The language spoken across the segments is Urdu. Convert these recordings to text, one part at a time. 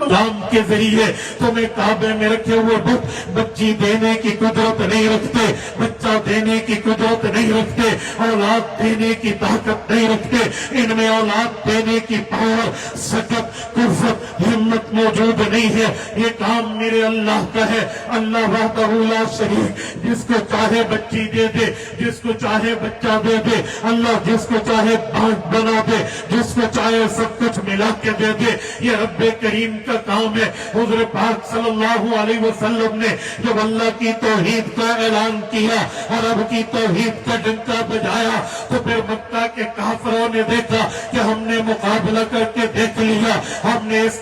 کام کے ذریعے تمہیں کعبے میں رکھے ہوئے بت بچی دینے کی قدرت نہیں رکھتے، بچہ دینے کی قدرت نہیں رکھتے، اولاد دینے کی طاقت نہیں رکھتے، ان میں اولاد دینے کی پاور، سکت، قوت، ہمت موجود نہیں ہے۔ یہ کام میرے اللہ کا ہے۔ اللہ وحدہ لا شریک، جس کو چاہے بچی دے دے، جس کو چاہے بچہ دے دے، اللہ جس کو چاہے بانٹ بنا دے، جس کو چاہے سب کچھ ملا کے دے دے۔ یہ رب کریم کا کام ہے۔ حضور پاک صلی اللہ علیہ وسلم نے جب اللہ کی توحید کا اعلان کیا، عرب کی توحید کا ڈنکا بجایا، تو پھر مکہ کے کافروں نے دیکھا کہ ہم نے مقابلہ کر کے دیکھ لیا، ہم نے اس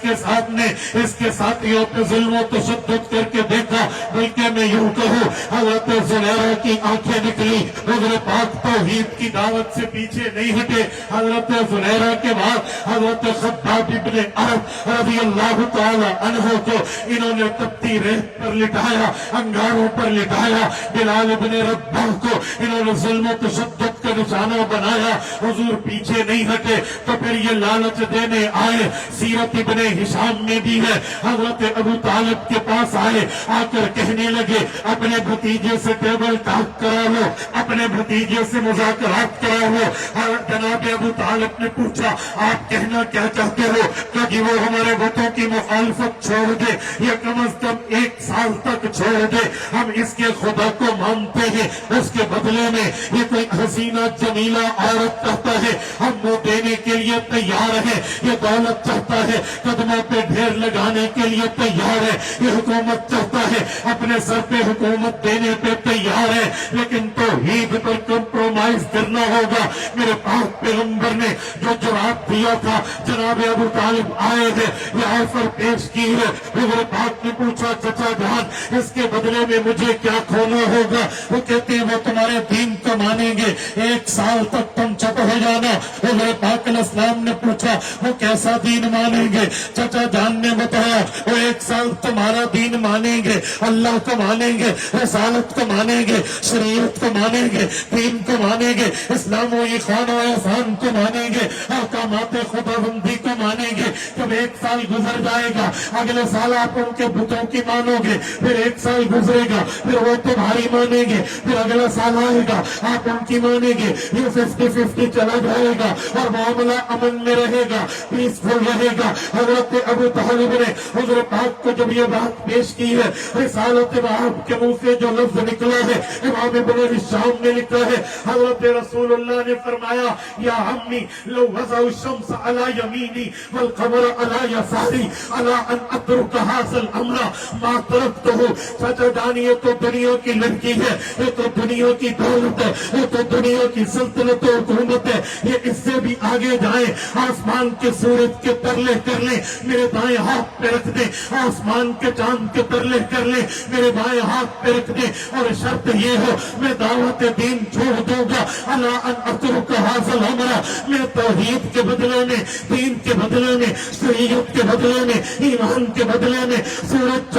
کے ساتھیوں پہ ظلم و تشدد کر کے دیکھا، بلکہ میں یوں کہوں حضرت زلیخا کی آنکھیں نکلی۔ حضور پاک توحید کی دعوت سے پیچھے نہیں ہٹے۔ حضرت زلیخا کے بعد حضرت خباب ابن عرب رضی اللہ تعالی عنہ کو انہوں نے تپتی ریت پر لٹایا، انگاروں پر لٹایا۔ بلال ابن رباح کو انہوں نے ظلم و تشدد کا نشانہ بنایا۔ حضور پیچھے نہیں ہٹے، تو پھر یہ لالچ دینے آئے۔ سیرت ابن ہشام میں بھی ہے، حضرت ابو طالب کے پاس آئے، آ کر کہنے لگے اپنے بھتیجے سے ٹیبل ٹاک کرا لو، اپنے بھتیجے سے مذاکرات کرا لو۔ حضرت جناب ابو طالب نے پوچھا آپ کہنا کیا چاہتے ہو؟ کہ وہ ہمارے بتوں کی مخالفت چھوڑ دے، یا کم از کم 1 سال تک چھوڑ دے، ہم اس کے خدا کو مانتے ہیں، اس کے بدلے میں یہ کوئی حسینہ جمیلہ عورت چاہتا ہے ہم وہ دینے کے لیے تیار ہیں، یہ دولت چاہتا ہے قدموں پہ ڈھیر لگانے کے لیے تیار ہے، یہ حکومت چاہتا ہے اپنے سر پہ حکومت دینے پہ تیار ہے، لیکن توحید پر کمپرومائز کرنا ہوگا۔ میرے پاک پیغمبر نے جو جواب دیا تھا، جناب ابو طالب آئے ہیں، یہ آفر پیش کی ہے۔ حضور پاک نے پوچھا چچا جان اس کے بدلے میں مجھے کیا کھونا ہوگا؟ وہ کہتے ہیں وہ تمہارے دین کو مانیں گے، 1 سال تک تم چپ ہو جانا۔ حضور پاک علیہ السلام نے پوچھا وہ کیسا دین مانیں گے؟ چچا جان نے بتایا وہ 1 سال تمہارا دین مانیں گے، اللہ کو مانیں گے، رسالت کو مانیں گے، شریعت کو مانیں گے، دین کو مانیں گے، اسلام و اخوان و احسان کو مانیں گے، احکامات خدا بندی کو مانیں گے۔ جب 1 سال گزر جائے گا، اگلے سال آپ ان کے بتوں کی مانو گے، پھر 1 سال گزرے گا، پھر وہ تمہاری مانیں گے، پھر اگلا سال آئے گا آپ ان کی مانیں گے، یہ 50-50 چلا جائے گا اور معاملہ امن میں رہے گا، پیسفل رہے گا۔ حضرت ابو طالب نے حضور پاک کو جب یہ بات پیش کی ہے، رسالت وہاب کے منہ سے جو لفظ نکلا ہے، امام ابن ہشام نے لکھا ہے، حضرت رسول اللہ نے فرمایا یا عمی لو وضع الشمس علی یمینی والقمر علی یساری علی ان اترک هذا الامر ما ترکته۔ سچا جانیے تو دنیا کی لڑکی ہے، یہ تو دنیا کی دولت ہے، یہ تو دنیا کی سلطنت و حکومت ہے، یہ اس سے بھی آگے جائیں، آسمان کے سورج کے ترلے کر لیں میرے دائیں ہاتھ پہ رکھ دیں، آسمان کے چاند کے ترلے کر لیں میرے بائیں ہاتھ پہ رکھ دیں، اور شرط یہ ہو میں دعوت دین چھوڑ دوں گا، الا ان اترک هذا الامر، میں توحید کے بدلے میں، دین کے بدلے میں، شریعت کے بدلے میں، ایمان کے بدلے میں سورج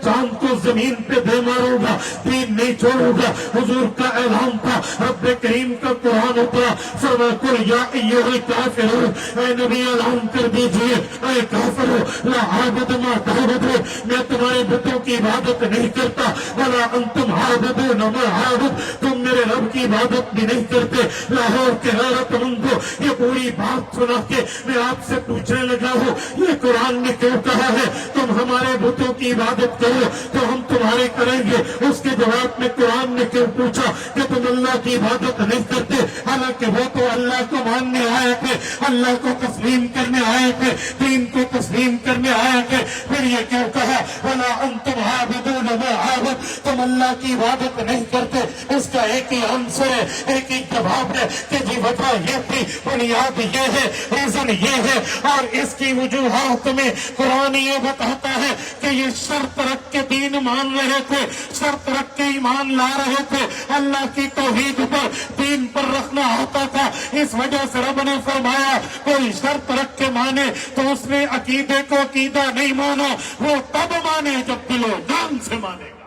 چاند کو زمین پہ دے ماروں گا، دین نہیں چھوڑوں گا۔ حضور کا اعلان تھا، رب کریم کا قرآن اترا، فرمایا قل یا ایھا الکافرون، اے نبی اعلان کر دیجئے اے کافرو لا اعبد ما تعبدون، میں تمہارے بتوں کی عبادت نہیں کرتا، ولا انتم عابدون ما اعبد، تم میرے رب کی عبادت بھی نہیں کرتے۔ لاہور کے غیرت مندو یہ پوری بات سنا کے میں آپ سے پوچھنے لگا ہوں یہ قرآن نے کیوں کہا ہے تم ہمارے بتوں کی عبادت کرو تو ہم تمہارے کریں گے؟ اس کے جواب میں قرآن نے کیوں پوچھا کہ تم اللہ کی عبادت نہیں کرتے؟ حالانکہ وہ تو اللہ کو ماننے آئے تھے، اللہ کو تسلیم کرنے آئے تھے، دین کو تسلیم کرنے آئے تھے، پھر یہ کیوں کہا ولا انتم عابدون ما اعبد، تم اللہ کی عبادت نہیں کرتے؟ اس کا ایک ہی آنسر ہے، ایک ہی جواب ہے کہ جی وجہ یہ تھی، بنیاد یہ ہے، ریزن یہ ہے، اور اس کی وجوہات میں قرآن یہ بتاتا ہے کہ یہ شرط رکھ کے دین مان رہے تھے، شرط رکھ کے ایمان لا رہے تھے، اللہ کی توحید پر دین پر رکھنا ہوتا تھا۔ اس وجہ سے رب نے فرمایا کوئی شرط رکھ کے مانے تو اس نے عقیدے کو عقیدہ نہیں مانا، وہ تب مانے جب دل و جان سے مانے گا۔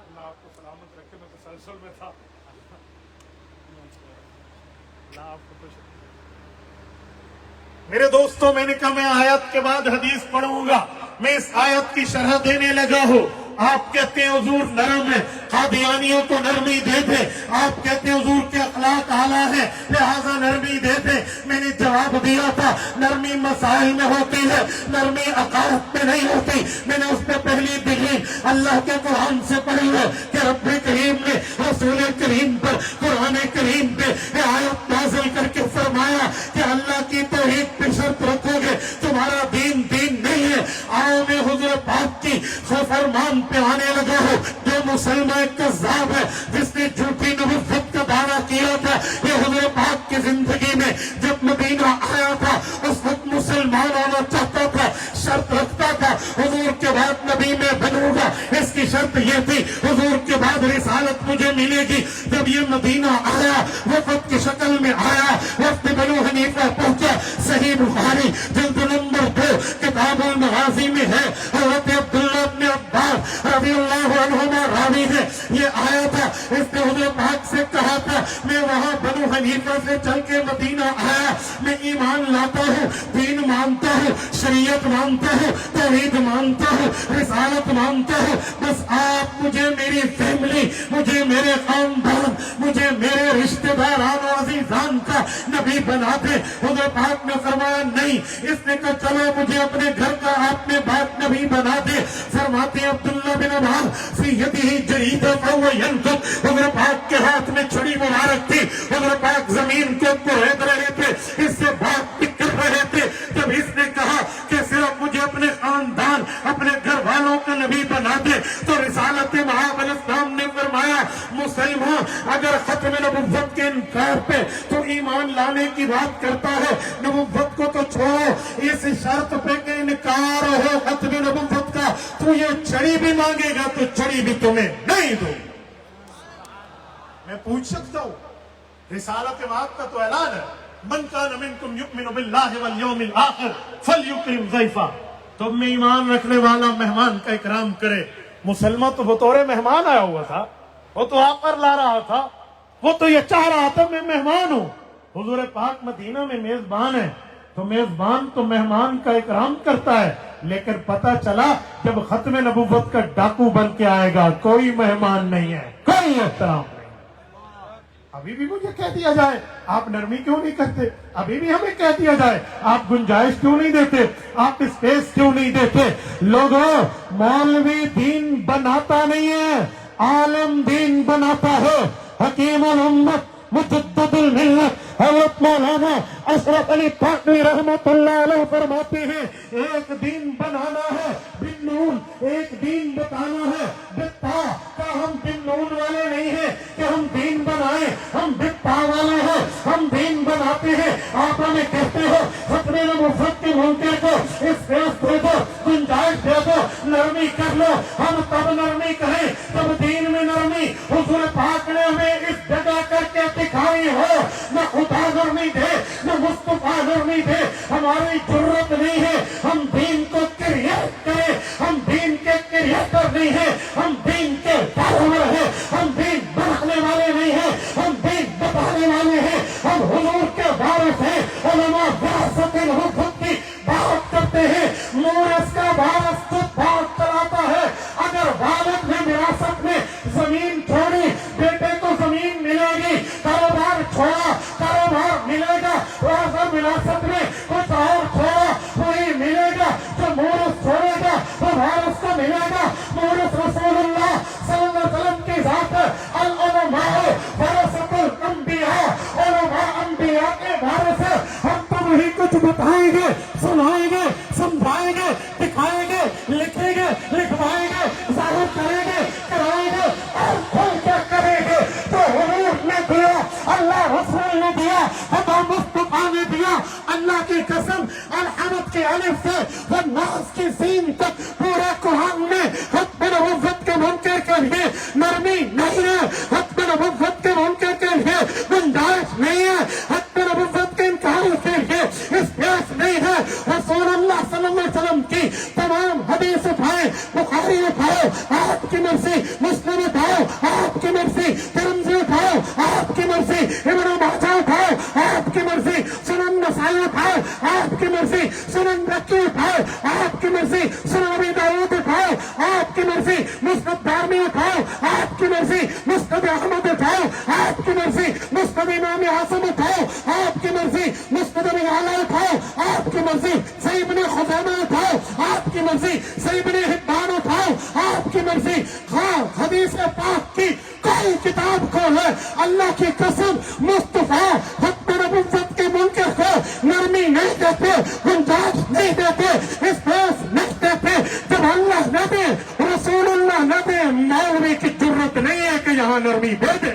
اللہ آپ کو سلامت رکھے، میں تسلسل میں تھا، اللہ آپ کو خوش رکھے۔ میرے دوستوں، میں نے کہا میں آیت کے بعد حدیث پڑھوں گا، میں اس آیت کی شرح دینے لگا ہوں۔ آپ کہتے ہیں حضور نرم ہے، قادیانیوں کو نرمی دے دے، آپ کہتے ہیں حضور کے اخلاق اعلیٰ ہے لہذا نرمی دے دے۔ میں نے جواب دیا تھا نرمی مسائل میں ہوتی ہے، نرمی عقائد میں نہیں ہوتی۔ میں نے اس پہ پہلی دلیل اللہ کے قرآن سے پڑھی ہے کہ رب کریم نے رسول کریم پر، قرآن کریم پہ یہ آیت نازل کر کے فرمایا کہ اللہ کی توحید پہ شرط رکھو گے تمہارا دین دین نہیں ہے۔ آؤ میں حضور پاک کی فرمان پہ آنے لگا ہو۔ جو مسلمان کذاب ہے جس نے جھوٹی نبوت کا دعویٰ کیا تھا، یہ حضور پاک کی زندگی میں جب مدینہ آیا تھا اس وقت مسلمان ہونا چاہتا تھا، شرط رکھتا تھا حضور کے بعد نبی میں بنوں گا۔ اس کی شرط یہ تھی حضور کے بعد رسالت مجھے ملے گی۔ جب یہ مدینہ آیا وفد کی شکل میں آیا، وفد بنو حنیفہ پہنچا۔ صحیح بخاری جلد نمبر 2 کتاب المغازی میں ہے، حضرت عبداللہ بن عباس رضی اللہ عنہما راوی ہے۔ یہ آیا تھا، اس نے حضور پاک سے کہا تھا میں وہاں بنو حنیفہ سے چل کے مدینہ آیا، میں ایمان لاتا ہوں، دین مانتا ہوں، شریعت مانتا ہوں، توحید مانتا ہوں، رسالت مانتا ہوں، بس آپ مجھے میری فیملی، مجھے میرے خاندان، مجھے میرے رشتہ داران و عزیزان کا نبی بنا دے۔ حضور پاک نے فرمایا نہیں۔ اس نے کہا چلو مجھے اپنے گھر کا آپ نے بات نبی بنا دے۔ فرماتے ہیں عبداللہ بن عباس فی یدہ جریدہ فہو ینکب، حضور پاک کے ہاتھ میں چھڑی مبارک تھی، حضور پاک زمین کو کھود رہے تھے، اس سے بات کر رہے تھے۔ جب اس نے کہا کہ صرف مجھے اپنے خاندان، اپنے گھر والوں کا نبی بنا دے، تو رسالت مآب علیہ السلام نے فرمایا مسلمان اگر ختم نبوت کے انکار پہ تو ایمان لانے کی بات کرتا ہے، نبوت کو تو چھوڑو، اس شرط پہ کہ انکار ہو ختم نبوت کا تو یہ چھڑی بھی مانگے گا تو چھڑی بھی تمہیں نہیں دوں۔ میں پوچھ سکتا ہوں، رسالت مآب کا تو اعلان ہے من کان منکم یؤمن باللہ والیوم الآخر فلیکرم ضیفہ، تم میں ایمان رکھنے والا مہمان کا اکرام کرے۔ مسلمان تو بطور مہمان آیا ہوا تھا، وہ تو آفر لا رہا تھا، وہ تو یہ چاہ رہا تھا میں مہمان ہوں۔ حضور پاک مدینہ میں میزبان ہے تو میزبان تو مہمان کا اکرام کرتا ہے، لیکن پتہ چلا جب ختم نبوت کا ڈاکو بن کے آئے گا کوئی مہمان نہیں ہے، کوئی احترام نہیں۔ ابھی بھی مجھے کہہ دیا جائے آپ نرمی کیوں نہیں کرتے، ابھی بھی ہمیں کہہ دیا جائے آپ گنجائش کیوں نہیں دیتے، آپ اسپیس کیوں نہیں دیتے۔ لوگوں، مولوی دین بناتا نہیں ہے، عالم دین بناتا ہے۔ حکیم الامت مجدد الملت حضرت مولانا اشرف علی تھانوی رحمت اللہ علیہ فرماتے ہیں ایک دین بنانا ہے بن نون، ایک دین بتانا ہے بتا کا۔ ہم بن نون والے نہیں ہیں کہ ہم دین بنائیں، ہم بتا والے ہیں، ہم دین بناتے ہیں۔ آپ ہمیں کہتے ہو ختم نبوت کے منکر کو اسپیس دے دو، گنجائش دے دو، نرمی کر لو، ہم تب نرمی کہیں تب دین میں نرمی۔ حضور پاک نے ہمیں اس جگہ کر کے دکھائی ہو، نہ خدا نرمی دے نہ مصطفیٰ نرمی دے، ہماری ضرورت نہیں ہے ہم دین کو کریٹ کریں، ہم دین کے کریٹر نہیں ہیں، ہم دین کے فالوور ہیں، ہم دین بنانے والے نہیں ہیں، ہم دین بتانے والے ہیں، ہم حضور کے وارث ہیں۔ علماء وراثت نبوت کی بات کرتے ہیں، مورث کا وارث تو بات چلاتا ہے۔ اگر والد نے وراثت میں زمین چھوڑی، بیٹے کو زمین ملے گی، کاروبار چھوڑا کاروبار ملے گا، وراثت میں کچھ اور چھوڑا وہی ملے گا، جو مورث چھوڑے گا وہ وارث کو ملے گا۔ مورث رسول اللہ صلی اللہ علیہ وسلم کی ذات ہے، العلماء ورثۃ الانبیاء، علماء انبیاء کے وارث ہیں۔ ہم تو وہی کچھ بتائیں گے، سنائیں گے، سمجھائیں گے، دکھائیں گے، لکھیں گے، لکھوائیں گے، ظاہر کریں گے، کرائیں گے، اور کھل کے کریں گے۔ تو حضور نے دیا، اللہ رسول نے دیا، خدا مصطفیٰ نے دیا۔ اللہ کی قسم الحمد کے الف سے والناس کی سین تک پورے قرآن میں ختم نبوت کے منکر کے لیے نرمی نہیں ہے، ختم نبوت کے منکر کے لیے گنجائش نہیں ہے، ختم نبوت کے انکار کے لیے اسپیس نہیں ہے۔ رسول اللہ صلی اللہ علیہ وسلم کی تمام حدیث اٹھائیں، بخاری اٹھاؤ آپ کی مرضی، مسلم اٹھاؤ آپ کی مرضی، ترمذی اٹھاؤ آپ کی مرضی، ابن ماجہ اٹھاؤ آپ کی مرضی، سنن نسائی اٹھاؤ آپ کی سنن نکی اٹھاؤ آپ کی مرضی، سنن ابی داؤد اٹھاؤ آپ کی مرضی، مسند دارمی اٹھاؤ آپ کی مرضی، مسند احمد اٹھاؤ آپ کی مرضی، مسند امام اعظم اٹھاؤ آپ کی مرضی، مسند ابی یعلا اٹھاؤ آپ کی مرضی، صحیح ابن خزیمہ اٹھاؤ آپ کی مرضی، صحیح ابن حبان اٹھاؤ آپ کی مرضی، حدیث پاک کی کوئی کتاب کھولے، اللہ کی قسم مصطفیٰ ختم نبوت کے منکر کو نرمی نہیں دیتے، گنجائش نہیں دیتے، اسپیس نہیں دیتے۔ جب اللہ نہ دے، رسول اللہ نہ دے، مولوی کی ضرورت نہیں ہے کہ یہاں نرمی دے دے۔